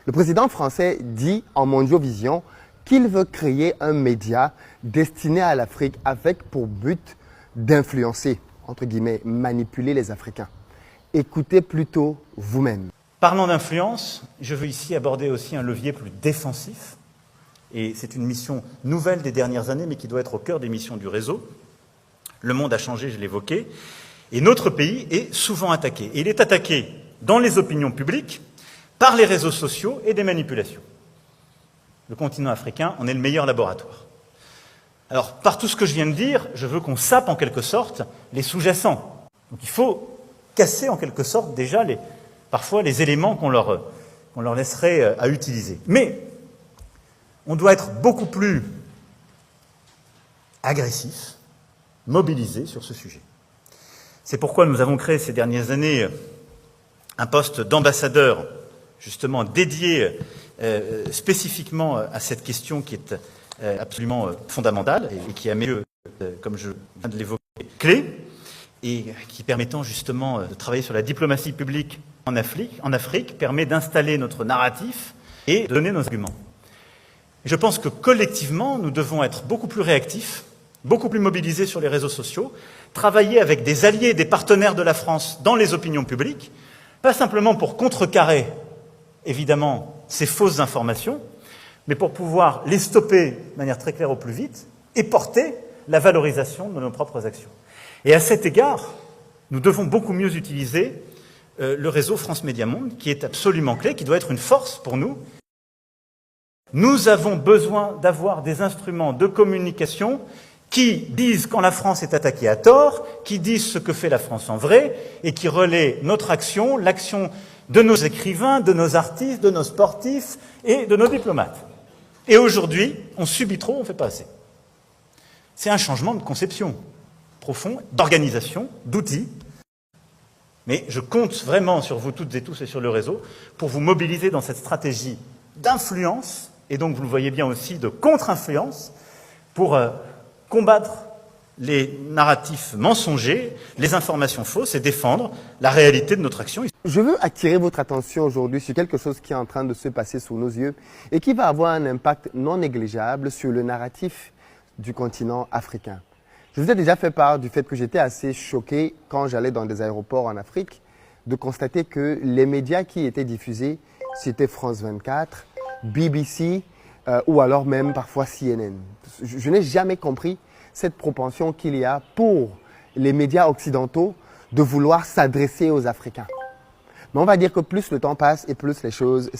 Le président français dit en Mondiovision qu'il veut créer un média destiné à l'Afrique avec pour but d'influencer, entre guillemets, manipuler les Africains. Écoutez plutôt vous-même. Parlant d'influence, je veux ici aborder aussi un levier plus défensif. Et c'est une mission nouvelle des dernières années, mais qui doit être au cœur des missions du réseau. Le monde a changé, je l'évoquais, et notre pays est souvent attaqué. Et il est attaqué dans les opinions publiques, par les réseaux sociaux et des manipulations. Le continent africain en est le meilleur laboratoire. Alors, par tout ce que je viens de dire, je veux qu'on sape en quelque sorte les sous-jacents. Donc il faut casser en quelque sorte déjà parfois les éléments qu'on leur laisserait à utiliser. Mais on doit être beaucoup plus agressif, mobilisé sur ce sujet. C'est pourquoi nous avons créé ces dernières années un poste d'ambassadeur justement dédié spécifiquement à cette question qui est absolument fondamentale et qui, à mes yeux, comme je viens de l'évoquer, clé, et qui permettant justement de travailler sur la diplomatie publique en Afrique permet d'installer notre narratif et de donner nos arguments. Je pense que collectivement, nous devons être beaucoup plus réactifs, beaucoup plus mobilisés sur les réseaux sociaux, travailler avec des alliés, des partenaires de la France dans les opinions publiques, pas simplement pour contrecarrer, évidemment, ces fausses informations, mais pour pouvoir les stopper de manière très claire au plus vite et porter la valorisation de nos propres actions. Et à cet égard, nous devons beaucoup mieux utiliser le réseau France Média Monde, qui est absolument clé, qui doit être une force pour nous. Nous avons besoin d'avoir des instruments de communication qui disent quand la France est attaquée à tort, qui disent ce que fait la France en vrai, et qui relaient notre action, l'action de nos écrivains, de nos artistes, de nos sportifs et de nos diplomates. Et aujourd'hui, on subit trop, on ne fait pas assez. C'est un changement de conception profond, d'organisation, d'outils. Mais je compte vraiment sur vous toutes et tous et sur le réseau pour vous mobiliser dans cette stratégie d'influence, et donc vous le voyez bien aussi de contre-influence, pour combattre les narratifs mensongers, les informations fausses et défendre la réalité de notre action. Je veux attirer votre attention aujourd'hui sur quelque chose qui est en train de se passer sous nos yeux et qui va avoir un impact non négligeable sur le narratif du continent africain. Je vous ai déjà fait part du fait que j'étais assez choqué quand j'allais dans des aéroports en Afrique de constater que les médias qui étaient diffusés, c'était France 24, BBC ou alors même parfois CNN. Je n'ai jamais compris cette propension qu'il y a pour les médias occidentaux de vouloir s'adresser aux Africains. Mais on va dire que plus le temps passe et plus les choses